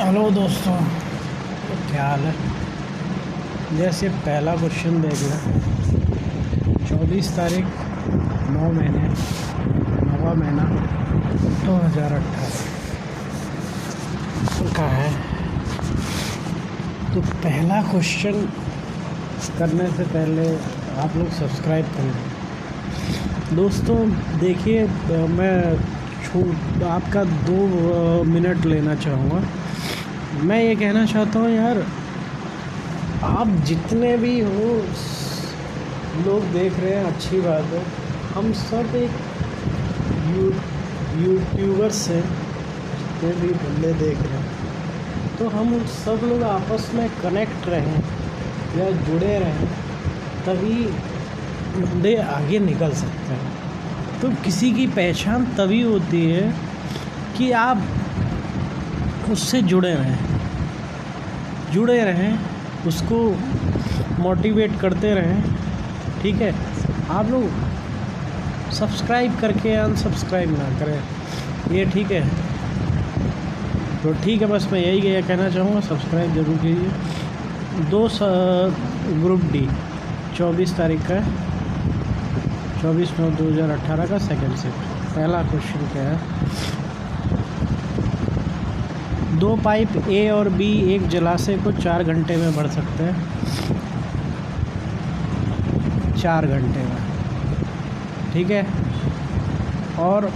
Hello दोस्तों, तो क्या हाल है। जैसे पहला क्वेश्चन देख लें। 24 तारीख 9 महीने 9वां महीना 2018 का है। तो पहला क्वेश्चन करने से पहले आप लोग सब्सक्राइब करें। दोस्तों देखिए, मैं आपका 2 मिनट लेना चाहूँगा। मैं ये कहना चाहता हूँ यार, आप जितने भी हो लोग देख रहे हैं, अच्छी बात है। हम सब एक यूट्यूबर्स हैं, जितने भी बंदे देख रहे हैं, तो हम सब लोग आपस में कनेक्ट रहें या जुड़े रहें, तभी बंदे आगे निकल सकते हैं। तो किसी की पहचान तभी होती है कि आप उससे जुड़े रहें, उसको मोटिवेट करते रहें। ठीक है, आप लोग सब्सक्राइब करके अनसब्सक्राइब ना करें, ये ठीक है। तो ठीक है, बस मैं यही कहना चाहूँगा, सब्सक्राइब ज़रूर कीजिए। ग्रुप डी 24 तारीख का 24/9/2018 का सेकंड शिफ्ट। पहला क्वेश्चन क्या है। 2 पाइप ए और बी एक जलाशय को 4 घंटे में भर सकते हैं। 4 घंटे में, ठीक है। और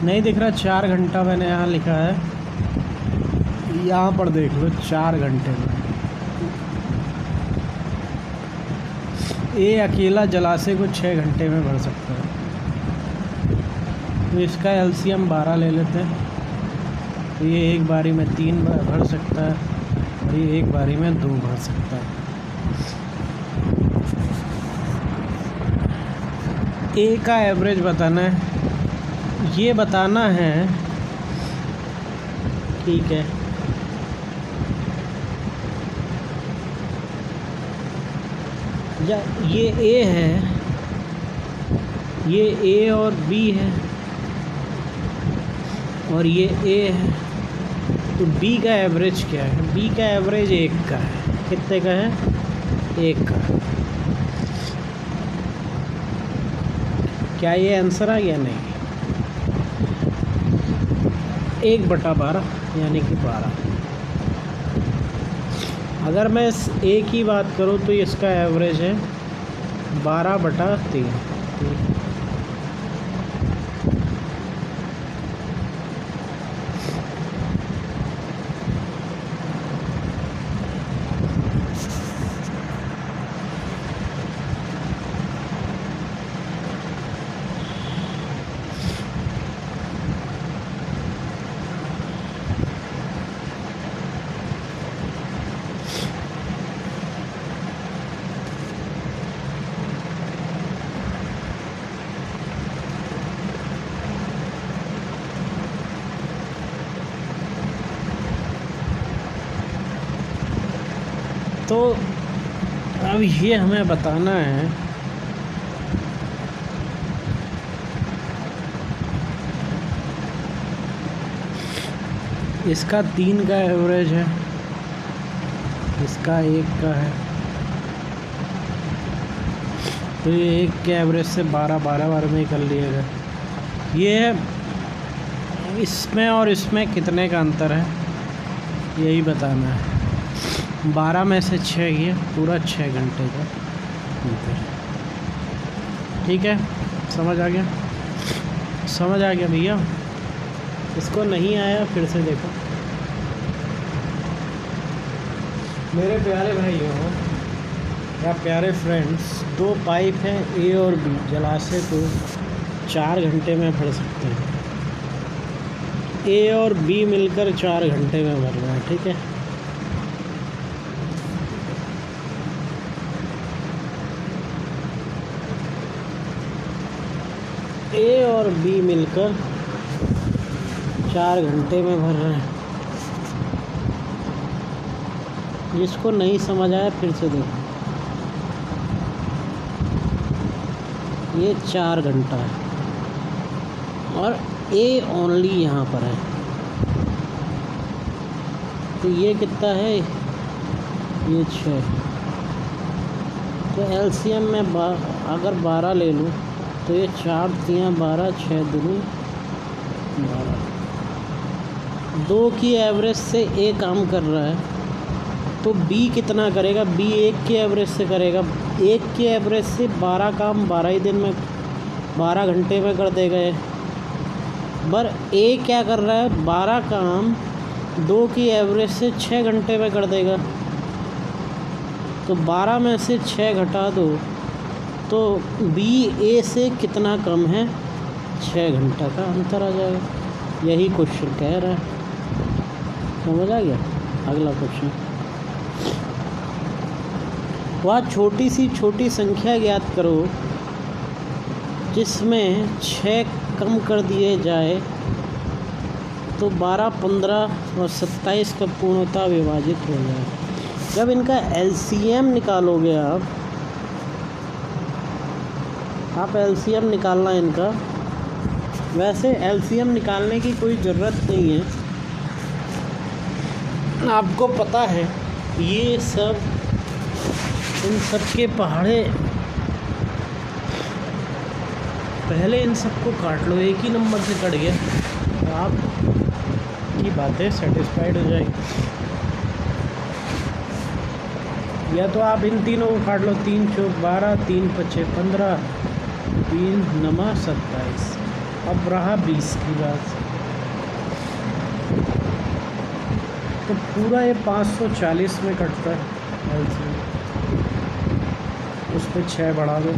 नहीं दिख रहा 4 घंटा, मैंने यहाँ लिखा है, यहाँ पर देख लो 4 घंटे में। ए अकेला जलाशय को 6 घंटे में भर सकता है। तो इसका एलसीएम 12 ले लेते हैं। तो ये एक बारी में 3 भर सकता है और ये एक बारी में 2 भर सकता है। ए का एवरेज बताना है, ये बताना है, ठीक है। या ये ए है, ये ए और बी है, और ये ए है। तो बी का एवरेज क्या है। बी का एवरेज 1 का है। कितने का है, 1 का। क्या ये आंसर आ गया, नहीं। 1/12 यानी कि 12। अगर मैं ए की बात करूँ तो इसका एवरेज है 12/3। तो अब ये हमें बताना है इसका 3 का एवरेज है, इसका 1 का है। तो ये 1 के एवरेज से 12 बार में ही कर लिएगा। ये इसमें और इसमें कितने का अंतर है, यही बताना है। 12 में से 6, ये पूरा 6 घंटे का अंतर। ठीक है, समझ आ गया भैया। इसको नहीं आया फिर से देखो। मेरे प्यारे भाइयों या प्यारे फ्रेंड्स, 2 पाइप हैं ए और बी, जलाशय को 4 घंटे में भर सकते हैं। ए और बी मिलकर 4 घंटे में भर रहे हैं, ठीक है। ए और बी मिलकर 4 घंटे में भर रहे हैं। जिसको नहीं समझ आया फिर से देखो। ये 4 घंटा है और ए ओनली यहाँ पर है। तो ये कितना है, ये 6। तो एलसीएम में अगर 12 ले लूँ तो ये 4 3 12, 6 दूनी 12। 2 की एवरेज से ए काम कर रहा है, तो बी कितना करेगा? बी 1 की एवरेज से करेगा। 1 की एवरेज से 12 काम 12 ही दिन में, 12 घंटे में कर देगा ये। पर ए क्या कर रहा है? 12 काम 2 की एवरेज से 6 घंटे में कर देगा। तो 12 में से 6 घटा दो तो बी ए से कितना कम है? 6 घंटा का अंतर आ जाएगा। यही क्वेश्चन कह रहा है, समझ आ गया? अगला क्वेश्चन, वह छोटी सी छोटी संख्या ज्ञात करो जिसमें 6 कम कर दिए जाए तो 12, 15 और 27 का पूर्णतः विभाजित हो जाए। जब इनका एलसीएम निकालोगे आप एलसीएम निकालना इनका। वैसे एलसीएम निकालने की कोई ज़रूरत नहीं है, आपको पता है ये सब, इन सब के पहाड़े। पहले इन सबको काट लो, एक ही नंबर से कट गया तो आप की बातें सेटिस्फाइड हो जाएगी। या तो आप इन तीनों को काट लो, 3 चौक 12, 3 पचे 15, 3 नमा 27। अब रहा 20 की बात, तो पूरा ये 540 में कटता है एलसीएम। उस पर 6 बढ़ा दो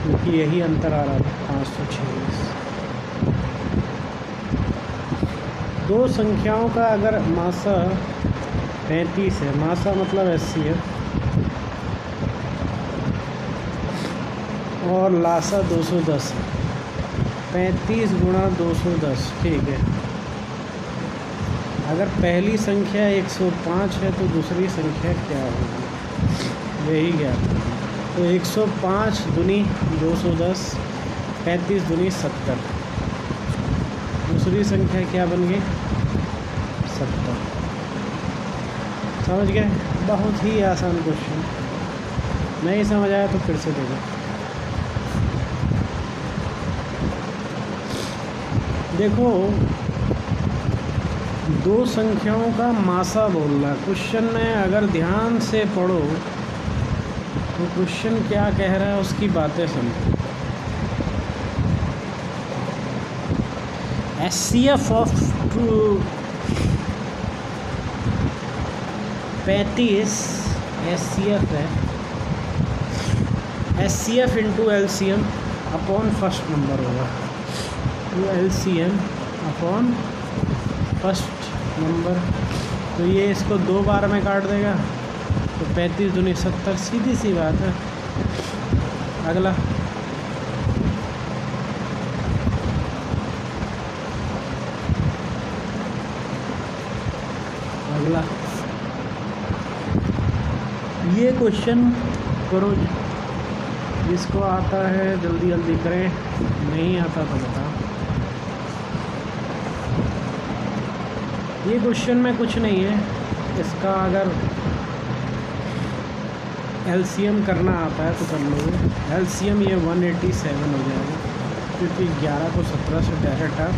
क्योंकि यही अंतर आ रहा था, 546। दो संख्याओं का अगर मासा 35 है, मासा मतलब एचसीएफ, और लासा 210 है, 35 गुणा 210, ठीक है। अगर पहली संख्या 105 है तो दूसरी संख्या क्या होगी, यही क्या? तो 105 दूनी 210, 35 दूनी 70, दूसरी संख्या क्या बन गई? 70। समझ गए? बहुत ही आसान क्वेश्चन। नहीं समझ आया तो फिर से देखो। देखो, दो संख्याओं का मासा बोल रहा है क्वेश्चन में। अगर ध्यान से पढ़ो तो क्वेश्चन क्या कह रहा है उसकी बातें समझो। एचसीएफ ऑफ 35 एचसीएफ है, HCF into LCM upon first number होगा, तो एलसीएम अपॉन फर्स्ट नंबर। तो ये इसको 2 बार में काट देगा, तो 35 दूनी 70, सीधी सी बात है। अगला, अगला ये क्वेश्चन करो, जिसको आता है जल्दी जल्दी करें, नहीं आता तो बताओ। ये क्वेश्चन में कुछ नहीं है, इसका अगर एलसीएम करना आता है तो कर लोगे। एलसीएम ये 187 हो जाएगा, क्योंकि 11 को 17 से डायरेक्ट आप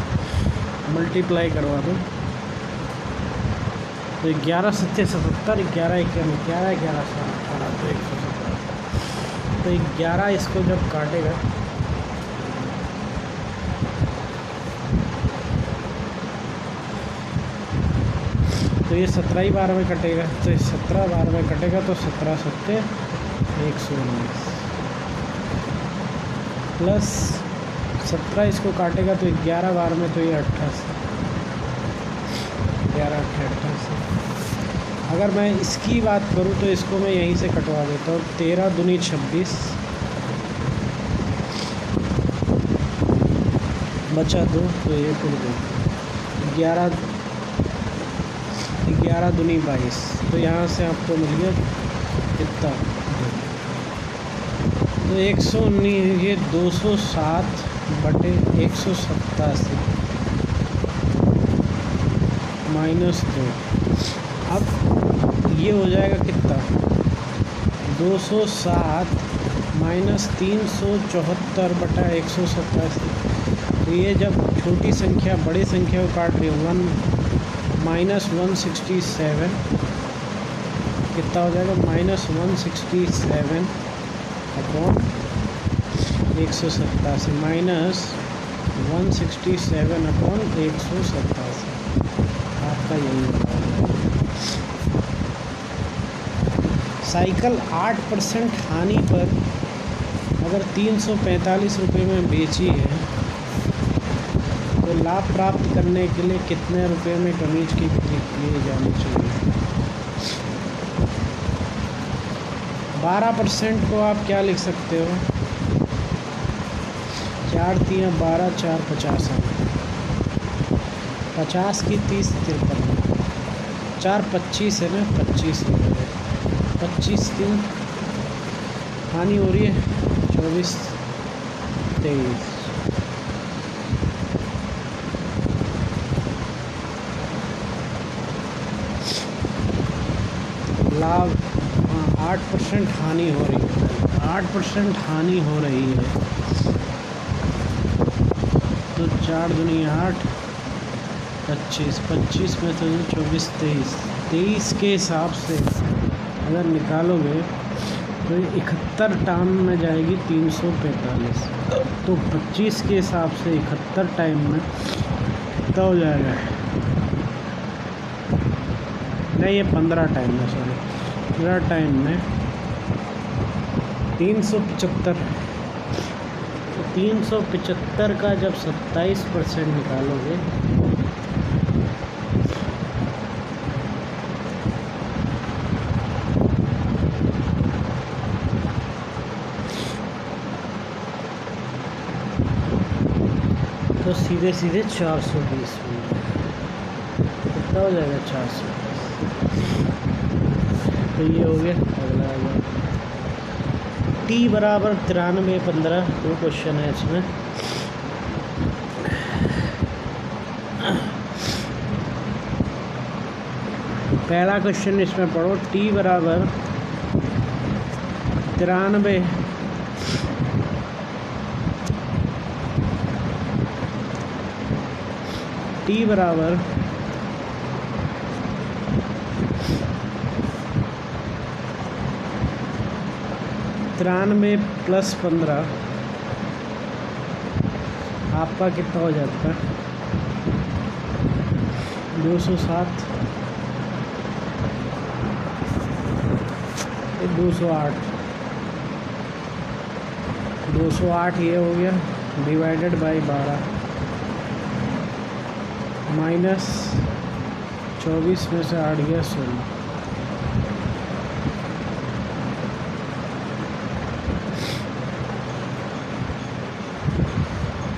मल्टीप्लाई करवा दो तो 11 7 77, 11 11 11 11 18 तो 117। तो 11 इसको जब काटेगा तो ये 17 ही बार में कटेगा, तो 17 बार में कटेगा तो 17 7 119 प्लस 17 इसको काटेगा तो 11 बार में, तो ये 88, 11 88। अगर मैं इसकी बात करूँ तो इसको मैं यहीं से कटवा देता हूँ। 13 दूनी 26, बचा 2 तो ये फिर 2, 11 दूनी 22, तो यहाँ से आपको मिल गया कितना? 2। तो 119, ये 207 बटे 187, -2। अब ये हो जाएगा कितना, 207 माइनस 374/187। तो ये जब छोटी संख्या बड़ी संख्या को काट रही है, 1 -167 कितना हो जाएगा, -167 अपॉन 187 माइनस 167 अपॉन 187, आपका यही होगा। साइकिल 8% हानि पर अगर 345 रुपये में बेची है तो लाभ प्राप्त करने के लिए कितने रुपए में कमीज की बिक्री की जानी चाहिए। 12% को आप क्या लिख सकते हो, 4 × 12 4 50 50 की 30 53 4 25 है ना, 25 25 3 हानि हो रही है 24 23। लाभ 8% हानि हो रही है, 8% हानि हो रही है। तो 4 दूनी 8 25 25 में तो 24 23 23 के हिसाब से अगर निकालोगे तो 71 टाइम में जाएगी 345। तो 25 के हिसाब से 71 टाइम में कितना हो जाएगा, नहीं ये 15 टाइम में, सॉरी 15 टाइम में 375। तो 375 का जब 27% निकालोगे तो सीधे सीधे 420 कितना हो जाएगा, 420। तो ये हो गया। अगला आ गया t बराबर 93 15। दो क्वेश्चन है इसमें। पहला क्वेश्चन इसमें पढ़ो, t बराबर 93 t बराबर 93 + 15 आपका कितना हो जाता है, 207 208 208 ये हो गया, डिवाइडेड बाय 12 माइनस 24 में से 8 गया 16।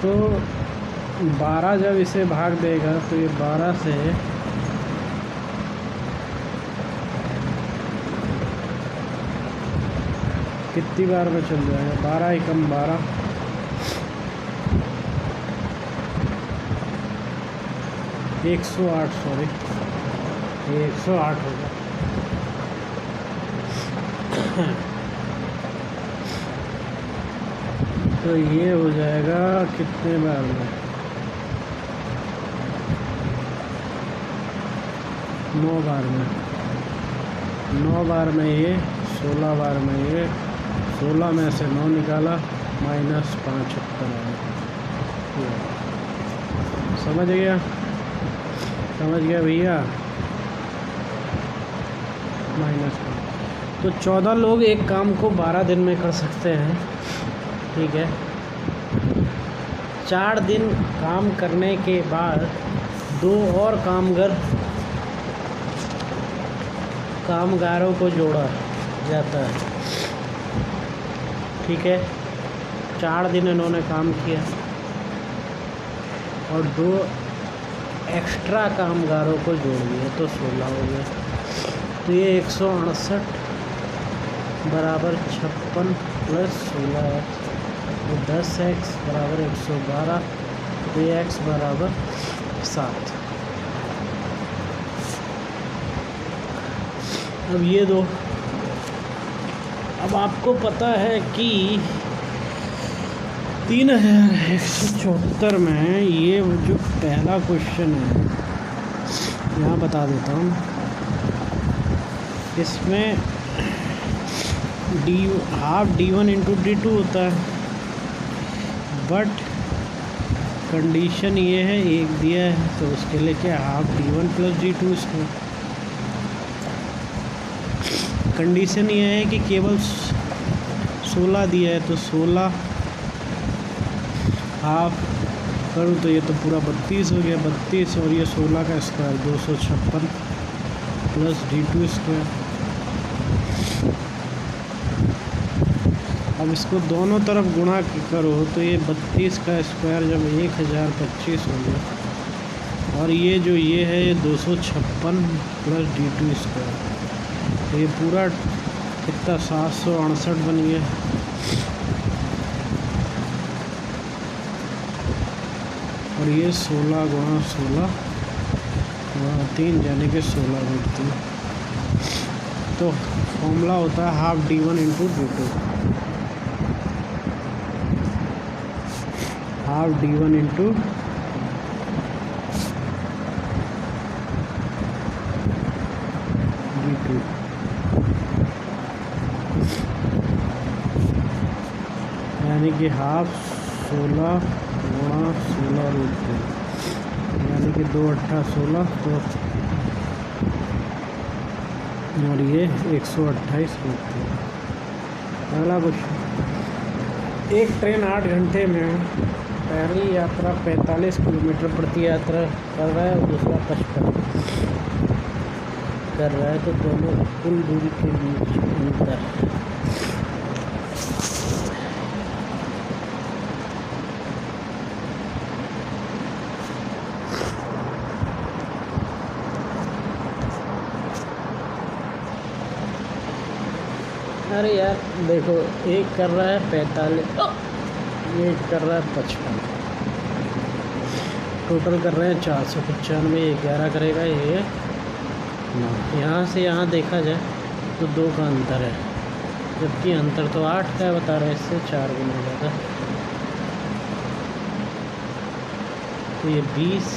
तो 12 जब इसे भाग देगा तो ये 12 से कितनी बार में चल जाएगा, 12 एकम 12 108, सॉरी 108 होगा। तो ये हो जाएगा कितने बार में, 9 बार में, 9 बार में ये, 16 बार में ये, 16 में से 9 निकाला माइनस 75 आया। समझ गया, समझ गया भैया, माइनस। तो 14 लोग एक काम को 12 दिन में कर सकते हैं, ठीक है। 4 दिन काम करने के बाद 2 और कामगारों को जोड़ा जाता है, ठीक है। 4 दिन इन्होंने काम किया और 2 एक्स्ट्रा कामगारों को जोड़ दिया तो 16 हो गया। तो ये 168 बराबर 56 + 16 है, तो 10x बराबर 112, तो ये x बराबर 7। अब ये दो, अब आपको पता है कि 3174 में ये जो पहला क्वेश्चन है, यहाँ बता देता हूँ, इसमें हाफ D1 इंटू D2 होता है, बट कंडीशन ये है, एक दिया है तो उसके लिए क्या, half D1 plus D2 square. Condition ये है कि केवल 16 दिया है, तो 16 हाफ करूँ तो ये तो पूरा 32 हो गया, 32 और ये 16 का स्क्वायर 256 प्लस D2 स्क्वायर। अब इसको दोनों तरफ गुणा करो तो ये 32 का स्क्वायर जब 1025 हो गया, और ये जो ये है ये 256 प्लस D2 स्क्वायर, तो ये पूरा कितना 768 बन गया। और ये 16 गुणा 16 गुणा 3 यानी कि 16 बनती है। तो फॉर्मूला होता है half D1 into D2, half D1 into D2, यानी कि हाफ 16 गुणा 16 रूट 3, यानी कि 2 8 16, तो और ये 128 रूट 3। पहला क्वेश्चन, एक ट्रेन 8 घंटे में पहली यात्रा 45 किलोमीटर प्रति यात्रा कर रहा है और दूसरा 55 कर रहा है, तो दोनों कुल दूरी के बीच अंतर। अरे यार देखो, एक कर रहा है 45, एक कर रहा है 55, टोटल कर रहे हैं 495, 11 करेगा ये 9। यहाँ से यहाँ देखा जाए तो 2 का अंतर है, जबकि अंतर तो 8 का बता रहा है, इससे 4 गुना ज़्यादा। तो ये 20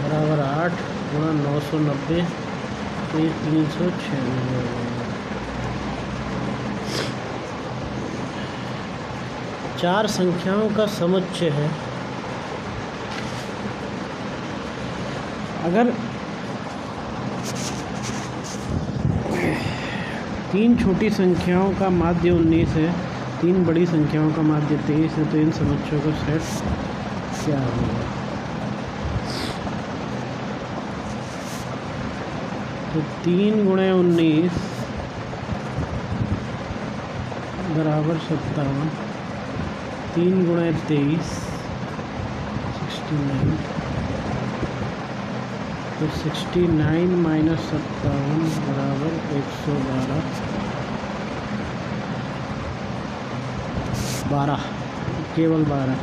बराबर 8 गुणा 990, तो ये 396 चार संख्याओं का समुच्चय है। अगर 3 छोटी संख्याओं का माध्य 19 है, 3 बड़ी संख्याओं का माध्य 23 है, तो इन समुच्चयों का सेट क्या होगा? तो 3 गुणे 19 बराबर 57, 3 गुणे 23 69, तो 69 माइनस 57 बराबर 112, 12, केवल 12।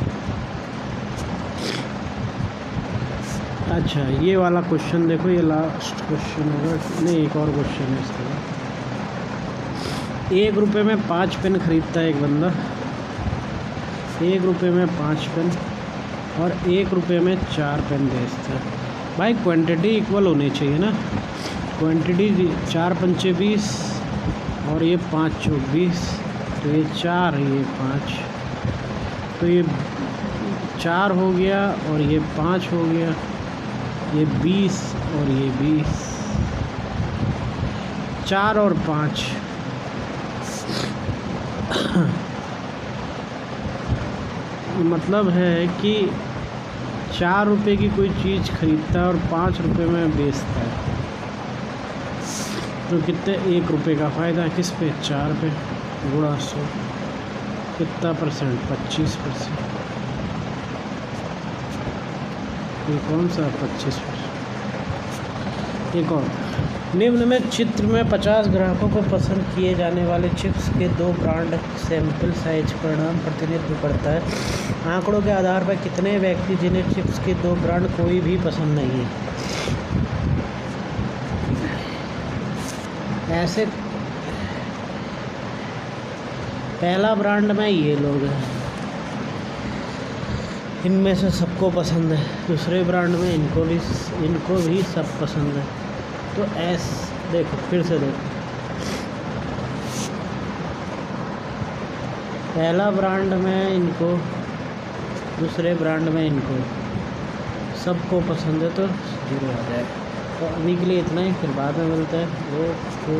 अच्छा, ये वाला क्वेश्चन देखो, ये लास्ट क्वेश्चन होगा, नहीं एक और क्वेश्चन है इसके बाद। 1 रुपये में 5 पेन खरीदता है एक बंदा, 1 रुपये में 5 पेन और 1 रुपये में 4 पेन बेचता है। भाई क्वांटिटी इक्वल होनी चाहिए ना, क्वांटिटी 4 पंचे 20 और ये 5 चौक 20, तो ये 4 ये 5, तो ये 4 हो गया और ये 5 हो गया, ये 20 और ये 20, 4 और 5 मतलब है कि 4 रुपये की कोई चीज़ खरीदता है और 5 रुपये में बेचता है, तो कितने 1 रुपये का फ़ायदा किस पे, 4 पे गुणा 100, कितना परसेंट, 25%। ये कौन सा 25%? एक और, निम्न में चित्र में 50 ग्राहकों को पसंद किए जाने वाले चिप्स के 2 ब्रांड सैंपल साइज परिणाम प्रतिनिधित्व करता है। आंकड़ों के आधार पर कितने व्यक्ति जिन्हें चिप्स के 2 ब्रांड कोई भी पसंद नहीं है? ऐसे पहला ब्रांड में ये लोग हैं, इनमें से सबको पसंद है। दूसरे ब्रांड में इनको भी सब पसंद है। तो देखो फिर से देखो, पहला ब्रांड में इनको, दूसरे ब्रांड में इनको, सबको पसंद है, तो 0 आ जाए। तो अभी के लिए इतना ही, फिर बाद में मिलता है। ओके।